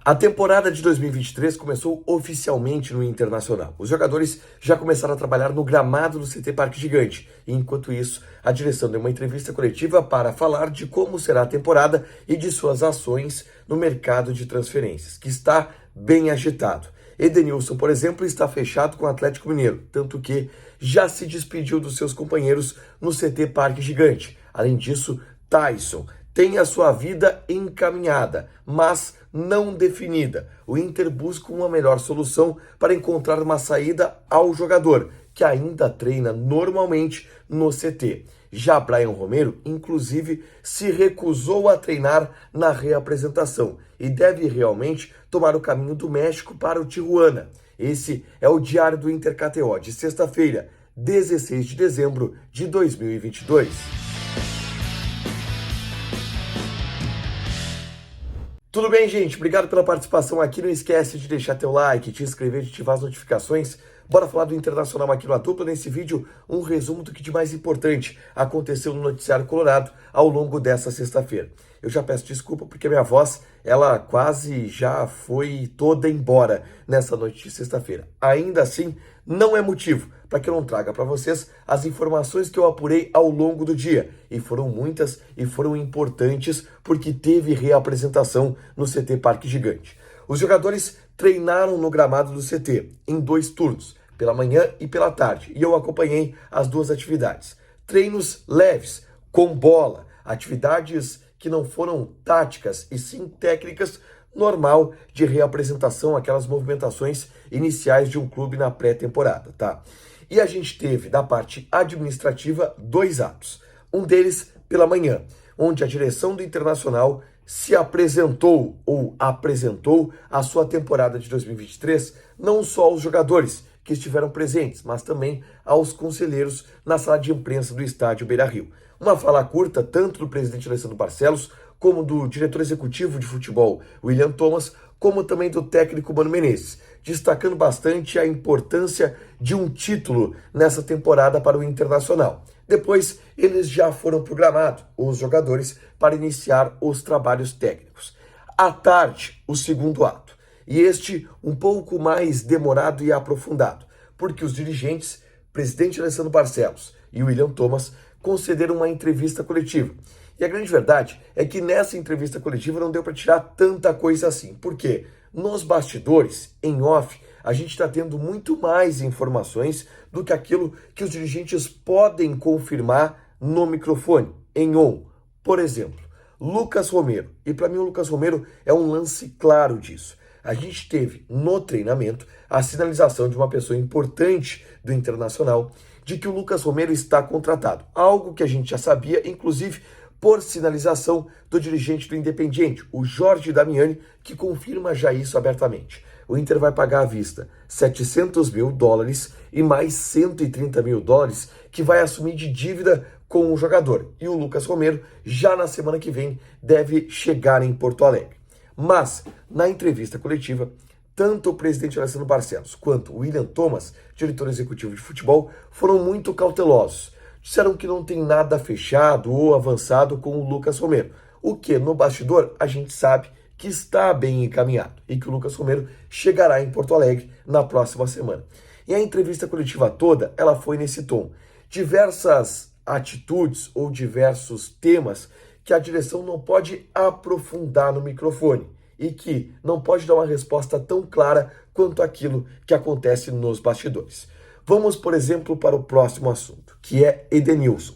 A temporada de 2023 começou oficialmente no Internacional. Os jogadores já começaram a trabalhar no gramado do CT Parque Gigante. E, enquanto isso, a direção deu uma entrevista coletiva para falar de como será a temporada e de suas ações no mercado de transferências, que está bem agitado. Edenilson, por exemplo, está fechado com o Atlético Mineiro, tanto que já se despediu dos seus companheiros no CT Parque Gigante. Além disso, Tyson tem a sua vida encaminhada, mas não definida. O Inter busca uma melhor solução para encontrar uma saída ao jogador, que ainda treina normalmente no CT. Já Brian Romero, inclusive, se recusou a treinar na reapresentação e deve realmente tomar o caminho do México para o Tijuana. Esse é o Diário do Inter KTO de sexta-feira, 16 de dezembro de 2022. Tudo bem, gente? Obrigado pela participação aqui. Não esquece de deixar teu like, te inscrever, de ativar as notificações. Bora falar do Internacional aqui no Dupla. Nesse vídeo, um resumo do que de mais importante aconteceu no noticiário colorado ao longo dessa sexta-feira. Eu já peço desculpa porque minha voz, ela quase já foi toda embora nessa noite de sexta-feira. Ainda assim, não é motivo para que eu não traga para vocês as informações que eu apurei ao longo do dia. E foram muitas e foram importantes porque teve reapresentação no CT Parque Gigante. Os jogadores treinaram no gramado do CT em 2 turnos, pela manhã e pela tarde. E eu acompanhei as 2 atividades. Treinos leves, com bola, atividades que não foram táticas e sim técnicas, normal de reapresentação, aquelas movimentações iniciais de um clube na pré-temporada, tá? E a gente teve, da parte administrativa, 2 atos. Um deles pela manhã, onde a direção do Internacional se apresentou ou apresentou a sua temporada de 2023, não só aos jogadores que estiveram presentes, mas também aos conselheiros na sala de imprensa do estádio Beira-Rio. Uma fala curta, tanto do presidente Alessandro Barcelos, como do diretor executivo de futebol, William Thomas, como também do técnico Mano Menezes, destacando bastante a importância de um título nessa temporada para o Internacional. Depois, eles já foram programados, os jogadores, para iniciar os trabalhos técnicos. À tarde, o segundo ato. E este um pouco mais demorado e aprofundado, porque os dirigentes, presidente Alessandro Barcelos e William Thomas, concederam uma entrevista coletiva. E a grande verdade é que nessa entrevista coletiva não deu para tirar tanta coisa assim. Por quê? Nos bastidores, em off, a gente está tendo muito mais informações do que aquilo que os dirigentes podem confirmar no microfone, em on. Por exemplo, Lucas Romero. E para mim o Lucas Romero é um lance claro disso. A gente teve no treinamento a sinalização de uma pessoa importante do Internacional de que o Lucas Romero está contratado. Algo que a gente já sabia, inclusive por sinalização do dirigente do Independiente, o Jorge Damiani, que confirma já isso abertamente. O Inter vai pagar à vista $700 mil e mais $130 mil que vai assumir de dívida com o jogador. E o Lucas Romero, já na semana que vem, deve chegar em Porto Alegre. Mas, na entrevista coletiva, tanto o presidente Alessandro Barcelos quanto o William Thomas, diretor executivo de futebol, foram muito cautelosos. Disseram que não tem nada fechado ou avançado com o Lucas Romero. O que, no bastidor, a gente sabe que está bem encaminhado e que o Lucas Romero chegará em Porto Alegre na próxima semana. E a entrevista coletiva toda, ela foi nesse tom. Diversas atitudes ou diversos temas que a direção não pode aprofundar no microfone e que não pode dar uma resposta tão clara quanto aquilo que acontece nos bastidores. Vamos, por exemplo, para o próximo assunto, que é Edenilson.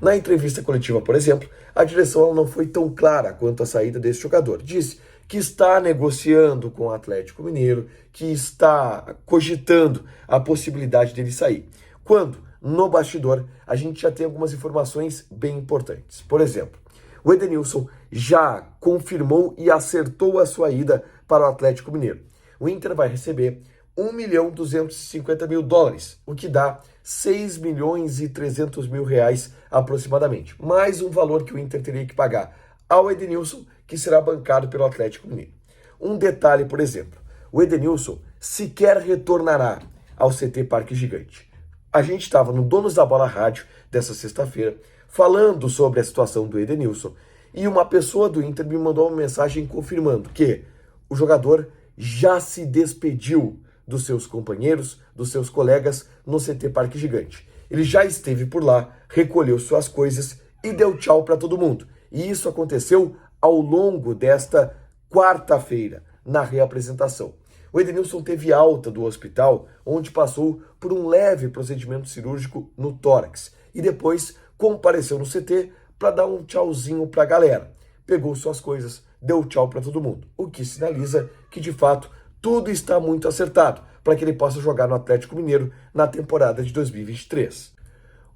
Na entrevista coletiva, por exemplo, a direção não foi tão clara quanto a saída desse jogador. Disse que está negociando com o Atlético Mineiro, que está cogitando a possibilidade dele sair. Quando, no bastidor, a gente já tem algumas informações bem importantes. Por exemplo, o Edenilson já confirmou e acertou a sua ida para o Atlético Mineiro. O Inter vai receber $1.250.000, o que dá R$6.300.000 aproximadamente. Mais um valor que o Inter teria que pagar ao Edenilson, que será bancado pelo Atlético Mineiro. Um detalhe, por exemplo, o Edenilson sequer retornará ao CT Parque Gigante. A gente estava no Donos da Bola Rádio dessa sexta-feira, falando sobre a situação do Edenilson, e uma pessoa do Inter me mandou uma mensagem confirmando que o jogador já se despediu dos seus companheiros, dos seus colegas no CT Parque Gigante. Ele já esteve por lá, recolheu suas coisas e deu tchau para todo mundo. E isso aconteceu ao longo desta quarta-feira, na reapresentação. O Edenilson teve alta do hospital, onde passou por um leve procedimento cirúrgico no tórax e depois compareceu no CT para dar um tchauzinho para a galera. Pegou suas coisas, deu tchau para todo mundo, o que sinaliza que, de fato, tudo está muito acertado para que ele possa jogar no Atlético Mineiro na temporada de 2023.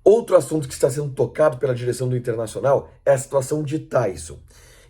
Outro assunto que está sendo tocado pela direção do Internacional é a situação de Taison.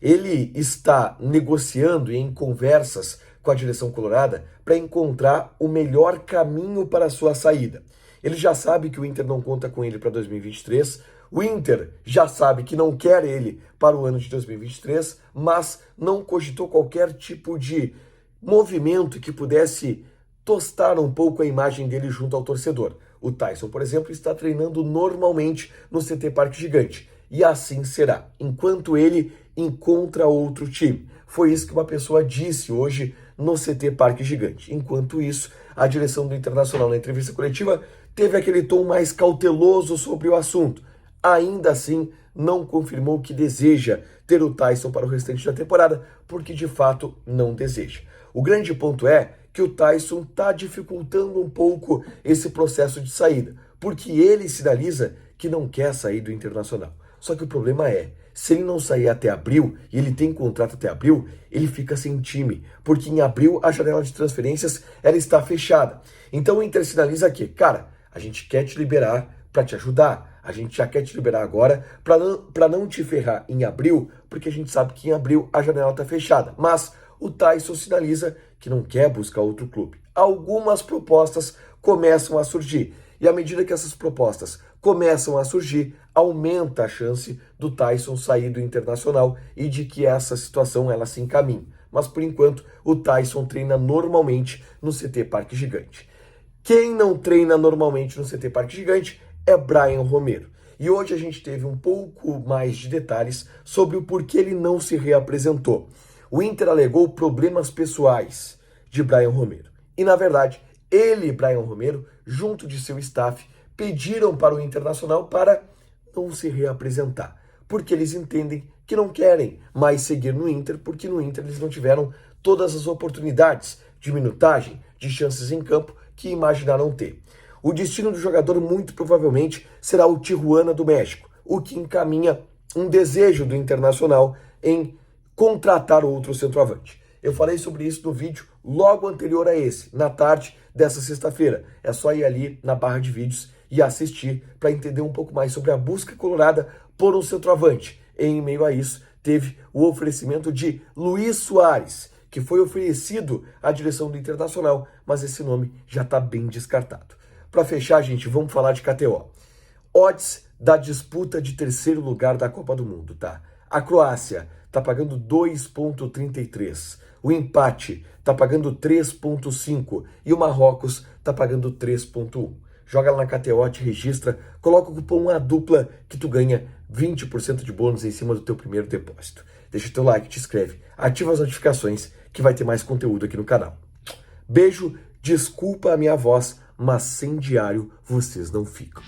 Ele está negociando e em conversas com a direção colorada para encontrar o melhor caminho para a sua saída. Ele já sabe que o Inter não conta com ele para 2023, o Inter já sabe que não quer ele para o ano de 2023, mas não cogitou qualquer tipo de movimento que pudesse tostar um pouco a imagem dele junto ao torcedor. O Taison, por exemplo, está treinando normalmente no CT Parque Gigante. E assim será, enquanto ele encontra outro time. Foi isso que uma pessoa disse hoje no CT Parque Gigante. Enquanto isso, a direção do Internacional, na entrevista coletiva, teve aquele tom mais cauteloso sobre o assunto. Ainda assim, não confirmou que deseja ter o Taison para o restante da temporada, porque de fato não deseja. O grande ponto é que o Taison está dificultando um pouco esse processo de saída, porque ele sinaliza que não quer sair do Internacional. Só que o problema é, se ele não sair até abril, e ele tem contrato até abril, ele fica sem time, porque em abril a janela de transferências ela está fechada. Então o Inter sinaliza que, cara, a gente quer te liberar para te ajudar, a gente já quer te liberar agora para não te ferrar em abril, porque a gente sabe que em abril a janela está fechada. Mas o Taison sinaliza que não quer buscar outro clube. Algumas propostas começam a surgir. E à medida que essas propostas começam a surgir, aumenta a chance do Taison sair do Internacional e de que essa situação ela se encaminhe. Mas por enquanto, o Taison treina normalmente no CT Parque Gigante. Quem não treina normalmente no CT Parque Gigante é Bryan Romero. E hoje a gente teve um pouco mais de detalhes sobre o porquê ele não se reapresentou. O Inter alegou problemas pessoais de Bryan Romero. E, na verdade, ele e Bryan Romero, junto de seu staff, pediram para o Internacional para não se reapresentar. Porque eles entendem que não querem mais seguir no Inter, porque no Inter eles não tiveram todas as oportunidades de minutagem, de chances em campo que imaginaram ter. O destino do jogador muito provavelmente será o Tijuana do México, o que encaminha um desejo do Internacional em contratar outro centroavante. Eu falei sobre isso no vídeo logo anterior a esse, na tarde dessa sexta-feira. É só ir ali na barra de vídeos e assistir para entender um pouco mais sobre a busca colorada por um centroavante. Em meio a isso, teve o oferecimento de Luiz Soares, que foi oferecido à direção do Internacional, mas esse nome já está bem descartado. Para fechar, gente, vamos falar de KTO. Odds da disputa de terceiro lugar da Copa do Mundo, tá? A Croácia está pagando 2,33. O empate está pagando 3,5. E o Marrocos está pagando 3,1. Joga lá na KTO, te registra, coloca o cupom ADUPLA que tu ganha 20% de bônus em cima do teu primeiro depósito. Deixa o teu like, te inscreve, ativa as notificações que vai ter mais conteúdo aqui no canal. Beijo, desculpa a minha voz, mas sem diário vocês não ficam.